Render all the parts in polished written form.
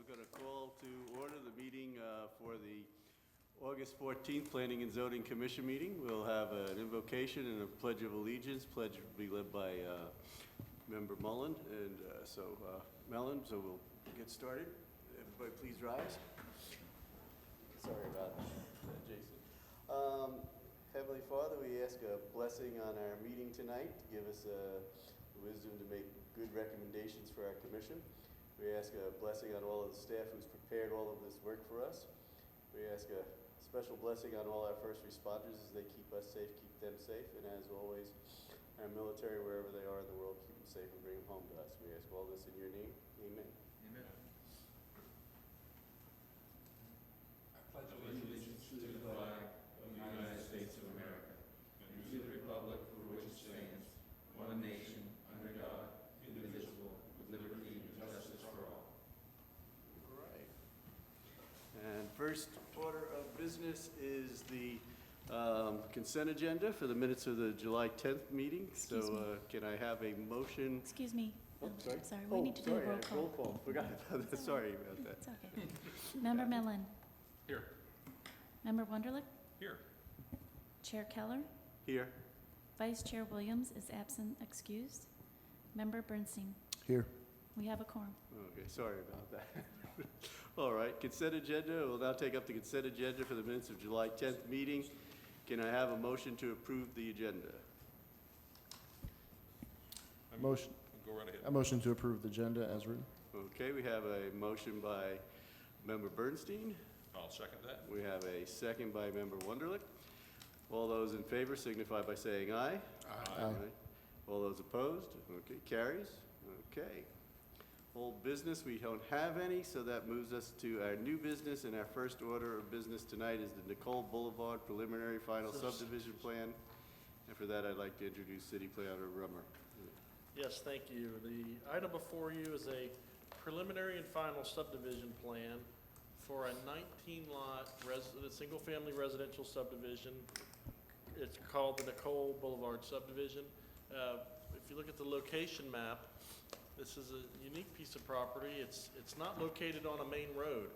going to call to order the meeting for the August 14th Planning and Zoning Commission meeting. We'll have an invocation and a pledge of allegiance. Pledge will be led by Member Mullen. And Mellon, so we'll get started. Everybody please rise. Sorry about that, Jason. Heavenly Father, we ask a blessing on our meeting tonight to give us wisdom to make good recommendations for our commission. We ask a blessing on all of the staff who's prepared all of this work for us. We ask a special blessing on all our first responders as they keep us safe, keep them safe, and as always, our military, wherever they are in the world, keep them safe and bring them home to us. We ask all this in your name. Amen. Amen. I pledge allegiance to the flag of the United States of America and to the republic for which it stands, one nation, under God, indivisible, with liberty and justice for all. All right. And first order of business is the consent agenda for the minutes of the July 10th meeting. Can I have a motion? Excuse me. Oh, sorry. Sorry, we need to do a roll call. Roll call. Forgot about that. Sorry about that. It's okay. Member Mellon. Here. Member Wunderlich. Here. Chair Keller. Here. Vice Chair Williams is absent, excused. Member Bernstein. Here. We have a quorum. Okay, sorry about that. All right, consent agenda. We'll now take up the consent agenda for the minutes of July 10th meeting. Can I have a motion to approve the agenda? Motion. Go right ahead. A motion to approve the agenda as written. Okay, we have a motion by Member Bernstein. I'll second that. We have a second by Member Wunderlich. All those in favor signify by saying aye. Aye. All those opposed? Okay, carries. Okay. Old business, we don't have any, so that moves us to our new business, and our first order of business tonight is the Nicole Boulevard Preliminary Final Subdivision Plan. And for that, I'd like to introduce City Planner Rummer. Yes, thank you. The item before you is a preliminary and final subdivision plan for a 19-lot single-family residential subdivision. It's called the Nicole Boulevard subdivision. If you look at the location map, this is a unique piece of property. It's not located on a main road,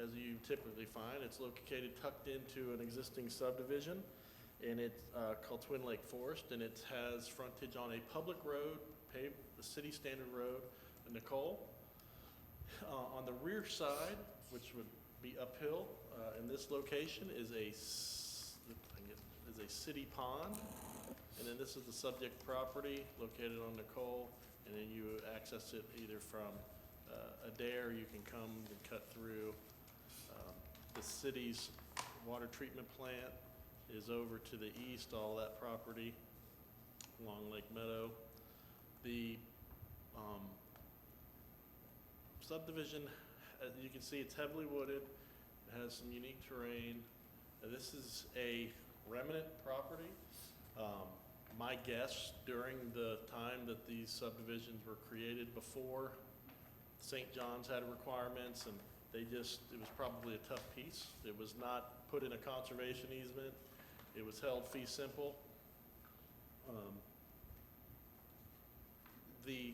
as you typically find. It's located tucked into an existing subdivision, and it's called Twin Lake Forest, and it has frontage on a public road, paved, the city standard road, in Nicole. On the rear side, which would be uphill, in this location is a city pond, and then this is the subject property located on Nicole, and then you access it either from Adair, you can come and cut through. The city's water treatment plant is over to the east, all that property along Lake Meadow. The subdivision, as you can see, it's heavily wooded. It has some unique terrain. This is a remnant property. My guess, during the time that these subdivisions were created, before St. John's had requirements, and it was probably a tough piece. It was not put in a conservation easement. It was held fee simple. The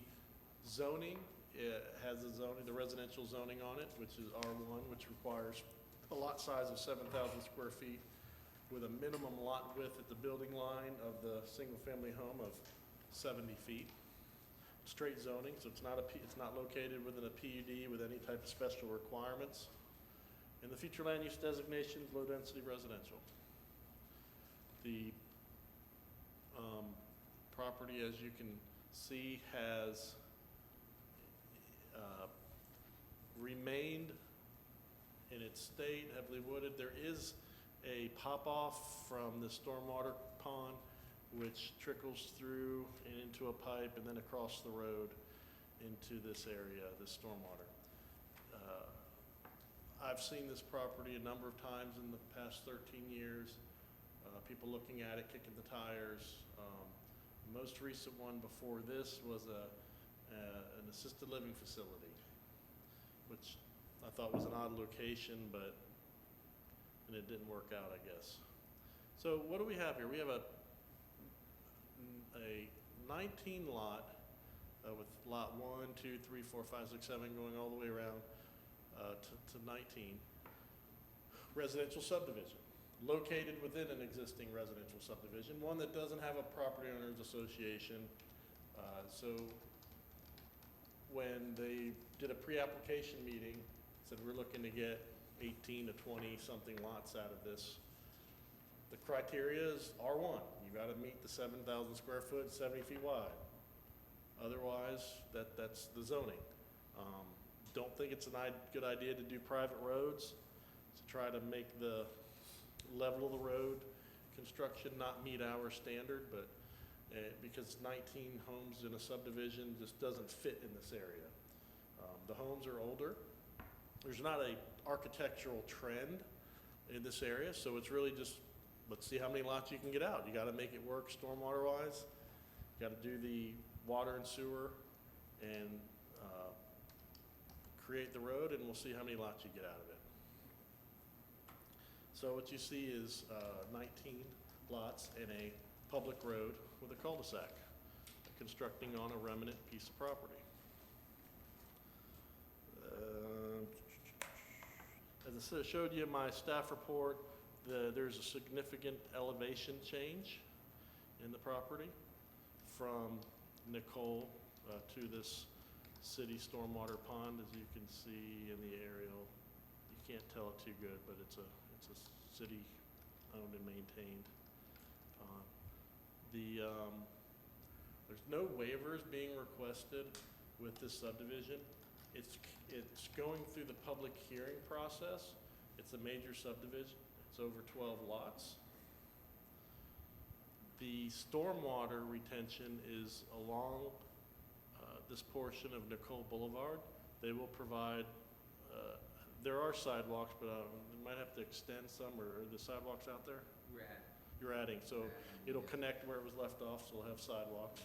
zoning, it has the residential zoning on it, which is R1, which requires a lot size of 7,000 square feet with a minimum lot width at the building line of the single-family home of 70 feet. Straight zoning, so it's not located within a PUD with any type of special requirements. And the future land use designation is low-density residential. The property, as you can see, has remained in its state, heavily wooded. There is a pop-off from the stormwater pond, which trickles through and into a pipe and then across the road into this area, this stormwater. I've seen this property a number of times in the past 13 years. People looking at it, kicking the tires. The most recent one before this was an assisted living facility, which I thought was an odd location, and it didn't work out, I guess. So what do we have here? We have a 19 lot with lot 1, 2, 3, 4, 5, 6, 7 going all the way around. to 19, residential subdivision, located within an existing residential subdivision, one that doesn't have a property owners association. So when they did a pre-application meeting, said we're looking to get 18 to 20 something lots out of this. The criteria is R1. You got to meet the 7,000 square foot, 70 feet wide. Otherwise, that's the zoning. Don't think it's a good idea to do private roads, to try to make the level of the road construction not meet our standard, but because 19 homes in a subdivision just doesn't fit in this area. The homes are older. There's not a architectural trend in this area, so it's really just, let's see how many lots you can get out. You gotta make it work stormwater wise. You gotta do the water and sewer and create the road, and we'll see how many lots you get out of it. So what you see is 19 lots and a public road with a cul-de-sac, constructing on a remnant piece of property. As I showed you in my staff report, there's a significant elevation change in the property from Nicole to this city stormwater pond, as you can see in the aerial. You can't tell it too good, but it's a city owned and maintained. There's no waivers being requested with this subdivision. It's going through the public hearing process. It's a major subdivision. It's over 12 lots. The stormwater retention is along this portion of Nicole Boulevard. They will provide, there are sidewalks, but we might have to extend some, or are the sidewalks out there? You're adding, so it'll connect where it was left off, so we'll have sidewalks.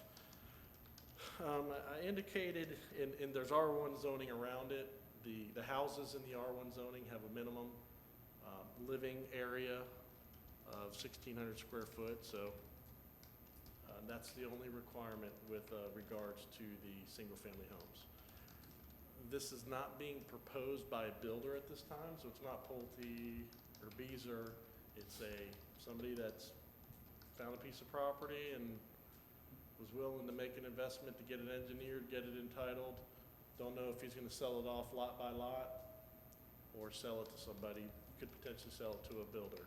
I indicated, and there's R1 zoning around it. The houses in the R1 zoning have a minimum living area of 1,600 square foot, so that's the only requirement with regards to the single-family homes. This is not being proposed by a builder at this time, so it's not Pulte or Beazer. It's somebody that's found a piece of property and was willing to make an investment to get it engineered, get it entitled. Don't know if he's going to sell it off lot by lot or sell it to somebody. Could potentially sell it to a builder.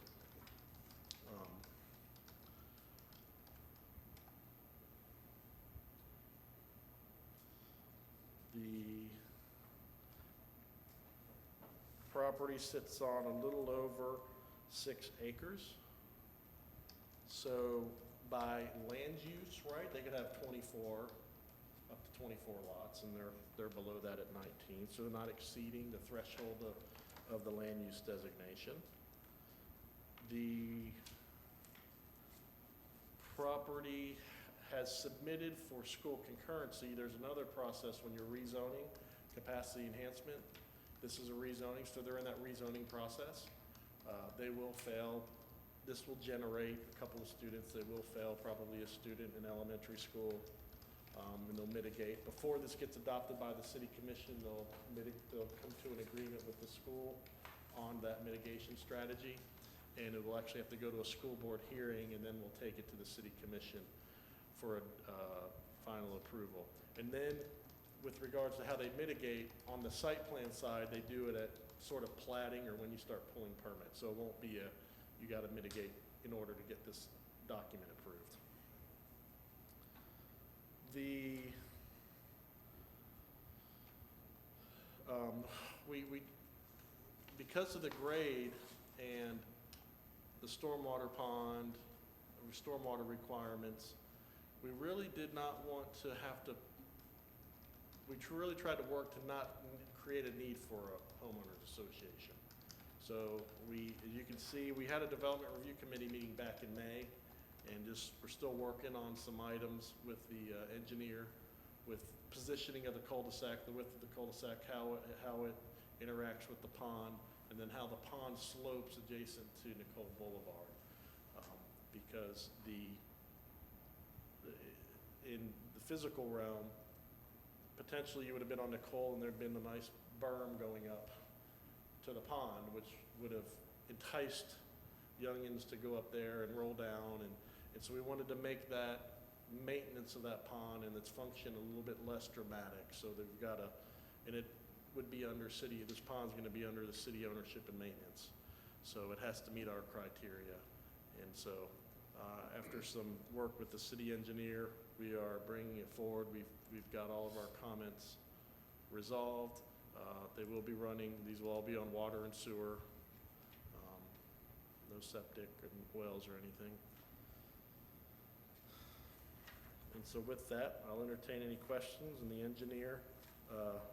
The property sits on a little over 6 acres. So by land use, right, they could have 24, up to 24 lots, and they're below that at 19, so they're not exceeding the threshold of the land use designation. The property has submitted for school concurrency. There's another process when you're rezoning, capacity enhancement. This is a rezoning, so they're in that rezoning process. They will fail. This will generate a couple of students. They will fail probably a student in elementary school, and they'll mitigate. Before this gets adopted by the city commission, they'll come to an agreement with the school on that mitigation strategy, and it will actually have to go to a school board hearing, and then we'll take it to the city commission for a final approval. And then with regards to how they mitigate, on the site plan side, they do it at sort of platting or when you start pulling permits. So it won't be you got to mitigate in order to get this document approved. Because of the grade and the stormwater pond, stormwater requirements, we really did not want to have to, we really tried to work to not create a need for a homeowners association. So as you can see, we had a development review committee meeting back in May, and we're still working on some items with the engineer, with positioning of the cul-de-sac, the width of the cul-de-sac, how it interacts with the pond, and then how the pond slopes adjacent to Nicole Boulevard. Because in the physical realm, potentially you would have been on Nicole and there'd been a nice berm going up to the pond, which would have enticed youngins to go up there and roll down, and so we wanted to make that maintenance of that pond and its function a little bit less dramatic, so they've got a, and it would be under city, this pond's gonna be under the city ownership and maintenance, so it has to meet our criteria. And so, after some work with the city engineer, we are bringing it forward. We've got all of our comments resolved. They will be running, these will all be on water and sewer, no septic and wells or anything. And so with that, I'll entertain any questions, and the engineer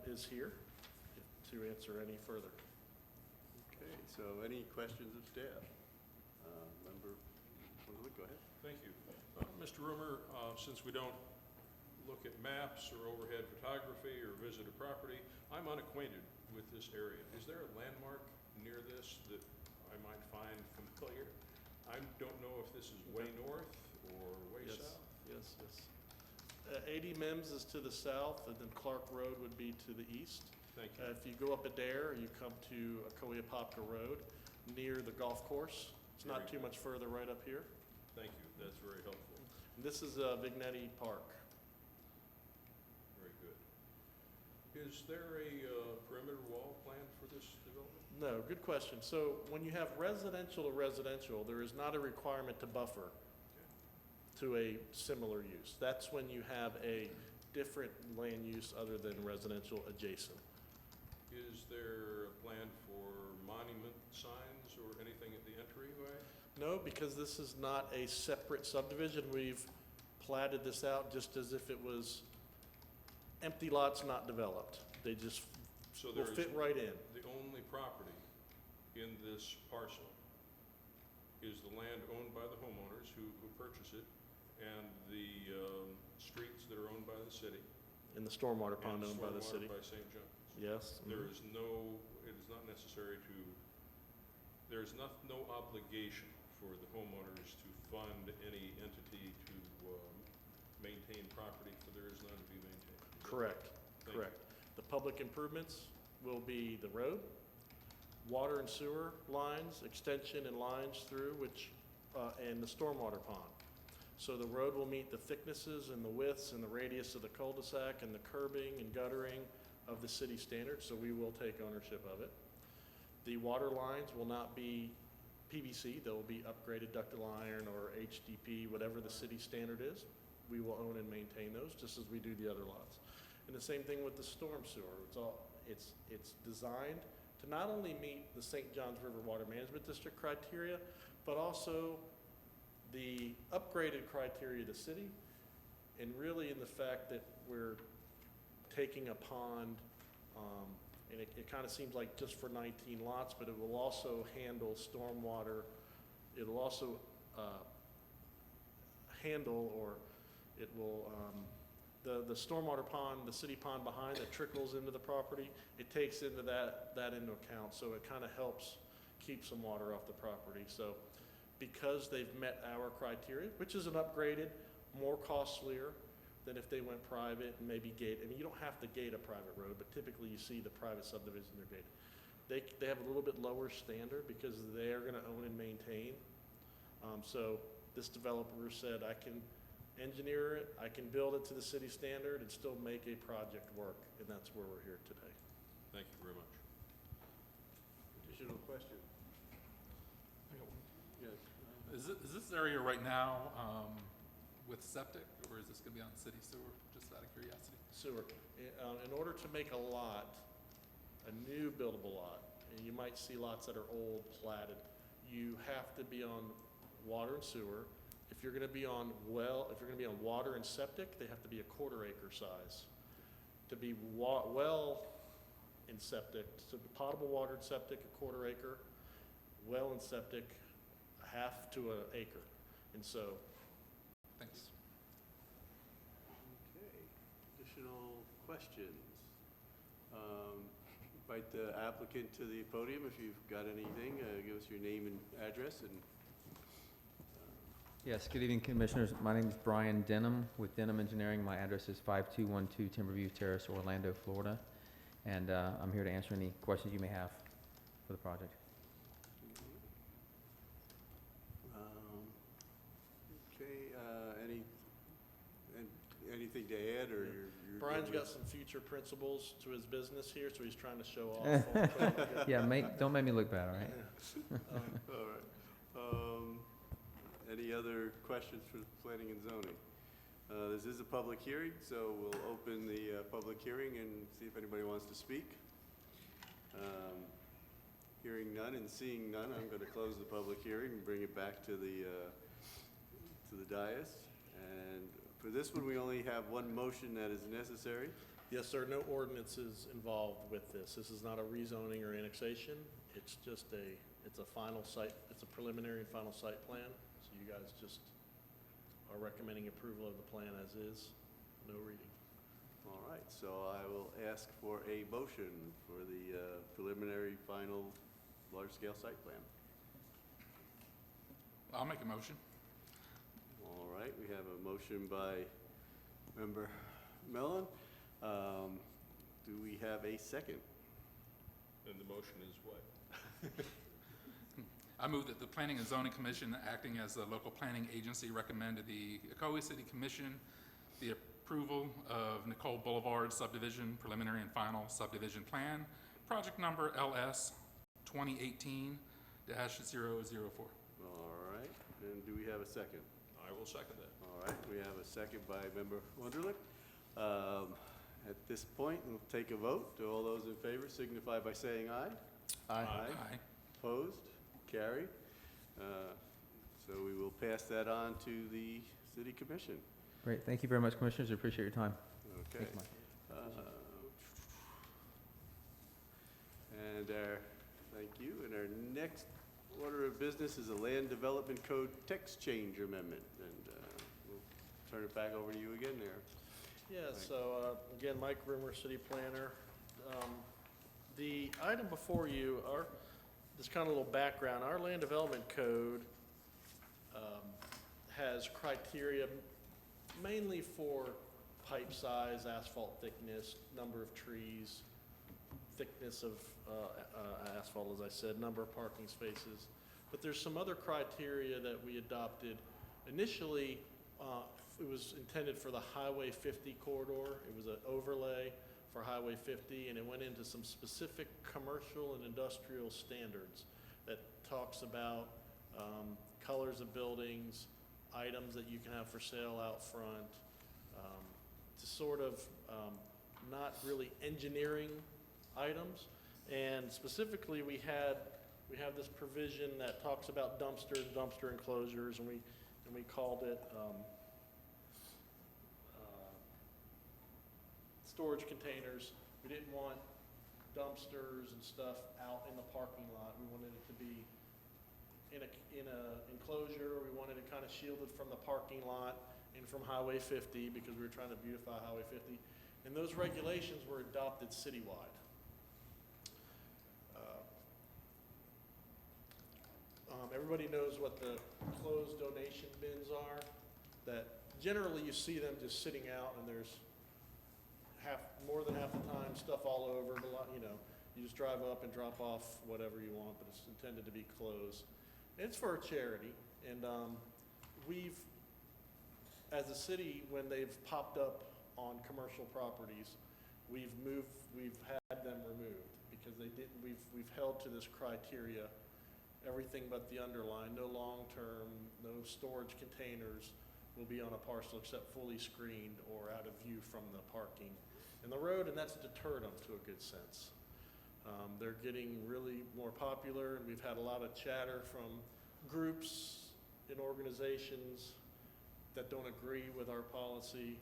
is here to answer any further. Okay, so any questions of staff? Member, go ahead. Thank you. Mr. Rumor, since we don't look at maps or overhead photography or visit a property, I'm unacquainted with this area. Is there a landmark near this that I might find familiar? I don't know if this is way north or way Yes. south. Yes, yes. 80 Mims is to the south, and then Clark Road would be to the east. Thank you. If you go up Adair, you come to Ocoee Road, near the golf course. It's not too much further right up here. Thank you. That's very helpful. And this is Vignetti Park. Very good. Is there a perimeter wall planned for this development? No, good question. So when you have residential to residential, there is not a requirement to buffer to a similar use. That's when you have a different land use other than residential adjacent. Is there a plan for monument signs or anything at the entryway? No, because this is not a separate subdivision. We've platted this out just as if it was empty lots not developed. They just So will there is fit right in. the only property in this parcel is the land owned by the homeowners who purchase it, and the streets that are owned by the city. In the stormwater pond and owned by the city. stormwater by St. John's. Yes. There is no, it is not necessary to, there is no obligation for the homeowners to fund any entity to maintain property, for there is none to be maintained. Correct, Thank you. correct. The public improvements will be the road, water and sewer lines, extension and lines through, which, and the stormwater pond. So the road will meet the thicknesses and the widths and the radius of the cul-de-sac and the curbing and guttering of the city standards, so we will take ownership of it. The water lines will not be PVC, they'll be upgraded ductile iron or HDP, whatever the city standard is. We will own and maintain those, just as we do the other lots. And the same thing with the storm sewer. It's designed to not only meet the St. Johns River Water Management District criteria, but also the upgraded criteria of the city, and really in the fact that we're taking a pond, and it kind of seems like just for 19 lots, but it will also handle stormwater. It'll also handle, or it will, the stormwater pond, the city pond behind that trickles into the property, it takes into that into account, so it kind of helps keep some water off the property. So because they've met our criteria, which is an upgraded, more costlier than if they went private and maybe gate. I mean, you don't have to gate a private road, but typically you see the private subdivisions are gated. They have a little bit lower standard because they're gonna own and maintain. So this developer said, I can engineer it, I can build it to the city standard and still make a project work, and that's where we're here today. Thank you very much. Additional question? Yes. Is this area right now with septic, or is this going to be on city sewer, just out of curiosity? Sewer. In order to make a lot, a new buildable lot, and you might see lots that are old platted, you have to be on water and sewer. If you're gonna be on water and septic, they have to be a 1/4 acre size. To be well and septic, so potable water and septic, a 1/4 acre, well and septic, 1/2 to an acre. And so, Thanks. Okay, additional questions? Invite the applicant to the podium if you've got anything. Give us your name and address and. Yes, good evening, Commissioners. My name is Brian Denham with Denham Engineering. My address is 5212 Timberview Terrace, Orlando, Florida. And I'm here to answer any questions you may have for the project. Okay, anything to add, or you're? Brian's good got with- some future principles to his business here, so he's trying to show off. Yeah, don't make me look bad, all right? All right. Any other questions for planning and zoning? This is a public hearing, so we'll open the public hearing and see if anybody wants to speak. Hearing none and seeing none, I'm going to close the public hearing and bring it back to the dais. And for this one, we only have one motion that is necessary. Yes, sir, no ordinances involved with this. This is not a rezoning or annexation. It's just it's a final site, it's a preliminary and final site plan. So you guys just are recommending approval of the plan as is, no reading. All right, so I will ask for a motion for the preliminary, final, large-scale site plan. I'll make a motion. All right, we have a motion by Member Mellon. Do we have a second? And the motion is what? I move that the Planning and Zoning Commission, acting as the local planning agency, recommend to the Ocoee City Commission the approval of Nicole Boulevard subdivision, preliminary and final subdivision plan, project number LS 2018-004. All right, and do we have a second? I will second that. All right, we have a second by Member Wunderlich. At this point, we'll take a vote. All those in favor signify by saying aye. Aye. Aye. Opposed? Carried. So we will pass that on to the City Commission. Great, thank you very much, Commissioners, I appreciate your time. Okay. Thank you, Mike. Thank you. And our next order of business is a Land Development Code text change amendment. And we'll turn it back over to you again there. Yeah, so again, Mike Rimmer, city planner. The item before you are, this kind of little background, our land development code has criteria mainly for pipe size, asphalt thickness, number of trees, thickness of asphalt, as I said, number of parking spaces. But there's some other criteria that we adopted. Initially, it was intended for the Highway 50 corridor. It was an overlay for Highway 50, and it went into some specific commercial and industrial standards that talks about colors of buildings, items that you can have for sale out front, to sort of not really engineering items. And specifically, we have this provision that talks about dumpsters, dumpster enclosures, and we called it storage containers. We didn't want dumpsters and stuff out in the parking lot. We wanted it to be in a enclosure. We wanted it kind of shielded from the parking lot and from Highway 50 because we were trying to beautify Highway 50. And those regulations were adopted citywide. Everybody knows what the closed donation bins are, that generally you see them just sitting out and there's more than half the time stuff all over, you just drive up and drop off whatever you want, but it's intended to be closed. It's for a charity, and we've, as a city, when they've popped up on commercial properties, we've had them removed because we've held to this criteria, everything but the underline, no long-term, no storage containers will be on a parcel except fully screened or out of view from the parking in the road, and that's deterred them to a good sense. They're getting really more popular, and we've had a lot of chatter from groups and organizations that don't agree with our policy.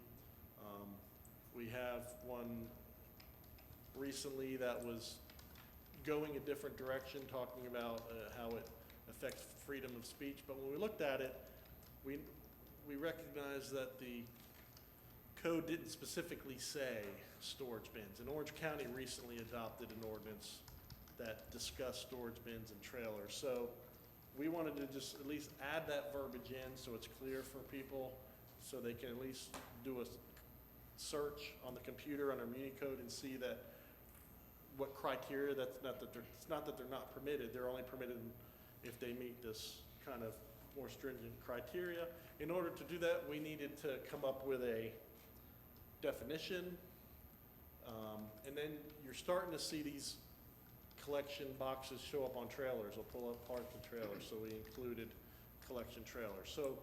We have one recently that was going a different direction, talking about how it affects freedom of speech. But when we looked at it, we recognized that the code didn't specifically say storage bins. And Orange County recently adopted an ordinance that discussed storage bins and trailers. So we wanted to just at least add that verbiage in so it's clear for people, so they can at least do a search on the computer under Muni Code and see that what criteria, it's not that they're not permitted, they're only permitted if they meet this kind of more stringent criteria. In order to do that, we needed to come up with a definition, and then you're starting to see these collection boxes show up on trailers, or pull up parts of trailers, so we included collection trailers. So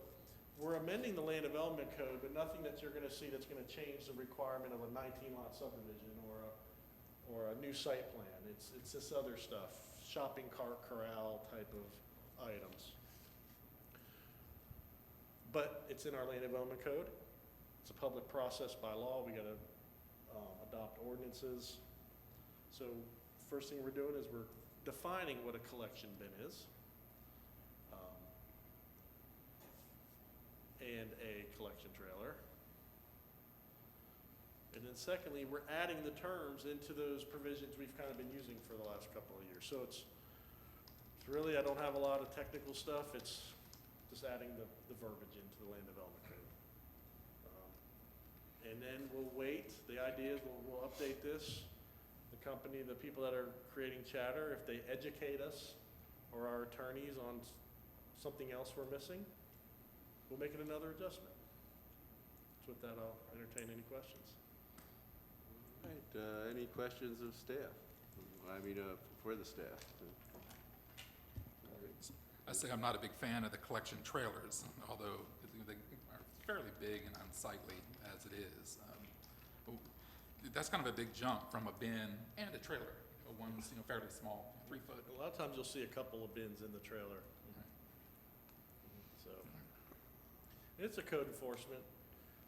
we're amending the land development code, but nothing that you're gonna see that's gonna change the requirement of a 19-lot subdivision or a new site plan. It's this other stuff, shopping cart corral type of items. But it's in our land development code. It's a public process by law. We gotta adopt ordinances. So first thing we're doing is we're defining what a collection bin is. And a collection trailer. And then secondly, we're adding the terms into those provisions we've kind of been using for the last couple of years. So it's really, I don't have a lot of technical stuff. It's just adding the verbiage into the land development code. And then we'll wait. The idea is we'll update this. The company, the people that are creating chatter, if they educate us or our attorneys on something else we're missing, we'll make it another adjustment. So with that, I'll entertain any questions. All right, any questions of staff? I mean, for the staff? I say I'm not a big fan of the collection trailers, although they are fairly big and unsightly as it is. That's kind of a big jump from a bin and a trailer. One's fairly small, 3 foot. A lot of times you'll see a couple of bins in the trailer. So it's a code enforcement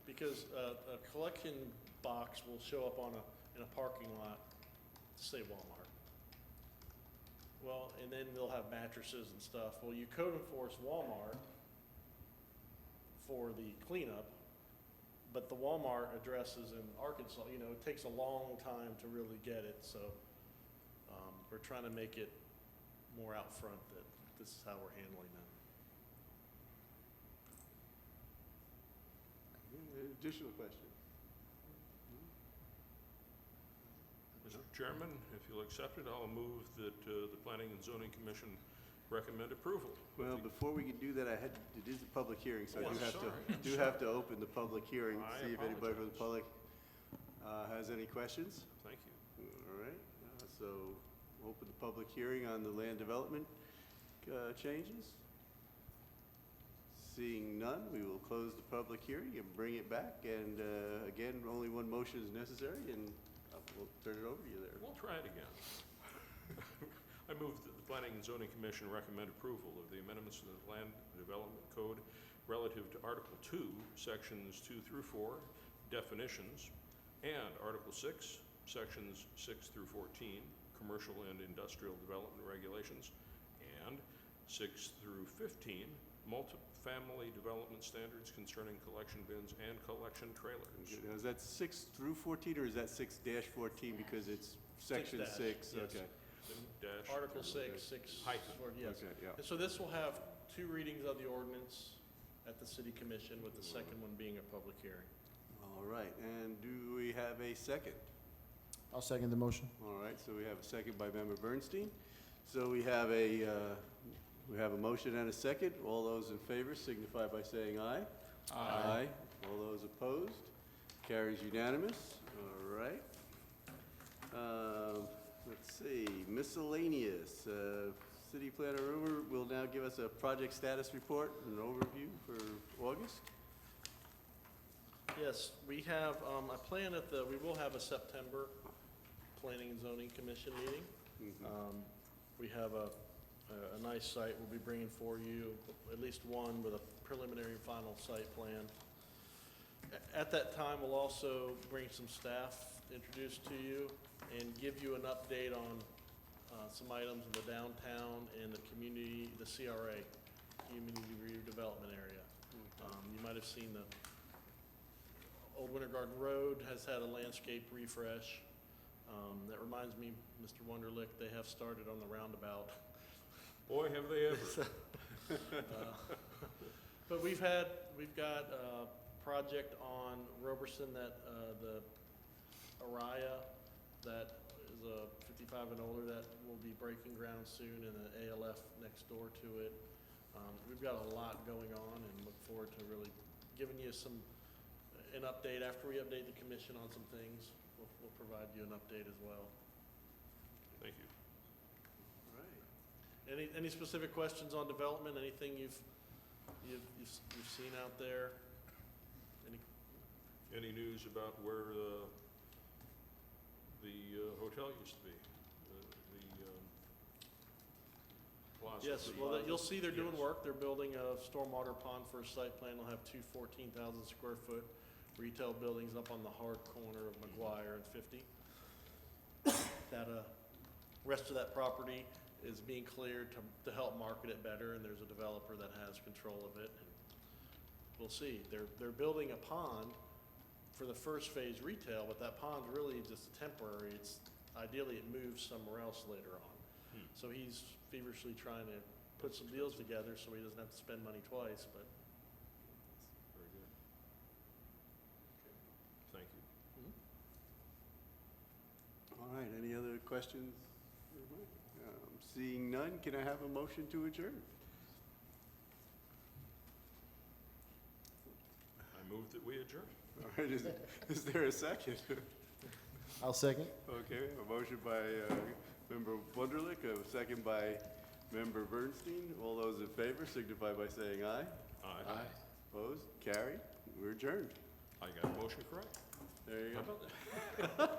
because a collection box will show up in a parking lot, say Walmart. Well, and then they'll have mattresses and stuff. Well, you code enforce Walmart for the cleanup, but the Walmart address is in Arkansas. It takes a long time to really get it, so we're trying to make it more out front that this is how we're handling them. Additional question? Mr. Chairman, if you'll accept it, I'll move that the Planning and Zoning Commission recommend approval. Well, before we can do that, it is a public hearing, so I Oh, do I'm have sorry. to, do have to open the public hearing, I see if anybody from the apologize. public has any questions. Thank you. All right, so open the public hearing on the land development changes. Seeing none, we will close the public hearing and bring it back. And again, only one motion is necessary, and we'll turn it over to you there. We'll try it again. I move that the Planning and Zoning Commission recommend approval of the amendments to the Land Development Code relative to Article 2, Sections 2 through 4, definitions, and Article 6, Sections 6 through 14, commercial and industrial development regulations, and 6 through 15, multifamily development standards concerning collection bins and collection trailers. Now, is that 6 through 14, or is that 6-14 because it's section 6? Yes. Okay. Dash. Article 6, Hyphen. yes. Okay, yeah. And so this will have 2 readings of the ordinance at the city commission, with the second one being a public hearing. All right, and do we have a second? I'll second the motion. All right, so we have a second by Member Bernstein. So we have a motion and a second. All those in favor signify by saying aye. Aye. All those opposed? Carries unanimous. All right. Let's see, miscellaneous. City Planner Rumer will now give us a project status report and an overview for August. Yes, we have, I plan we will have a September Planning and Zoning Commission meeting. We have a nice site we'll be bringing for you, at least one with a preliminary and final site plan. At that time, we'll also bring some staff introduced to you and give you an update on some items in the downtown and the community, the CRA, Community Redevelopment Area. You might have seen the Old Winter Garden Road has had a landscape refresh. That reminds me, Mr. Wunderlich, they have started on the roundabout. Boy, have they ever. But we've got a project on Roberson that the Araya, that is 55 and older that will be breaking ground soon, and an ALF next door to it. We've got a lot going on, and look forward to really giving you an update. After we update the commission on some things, we'll provide you an update as well. Thank you. All right. Any specific questions on development? Anything you've seen out there? Any news about where the hotel used to be? The plaza? Yes, well, you'll see they're doing Yes. work. They're building a stormwater pond for a site plan. They'll have two 14,000 square foot retail buildings up on the hard corner of McGuire and 50. That rest of that property is being cleared to help market it better, and there's a developer that has control of it. And we'll see. They're building a pond for the first phase retail, but that pond's really just temporary. Ideally, it moves somewhere else later on. So he's feverishly trying to put some deals together so he doesn't have to spend money twice, but. Very good. Thank you. All right, any other questions? Seeing none, can I have a motion to adjourn? I move that we adjourn. All right, is there a second? I'll second. Okay, a motion by Member Wunderlich, a second by Member Bernstein. All those in favor signify by saying aye. Aye. Opposed? Carried. We're adjourned. I got the motion correct. There you How go. about that?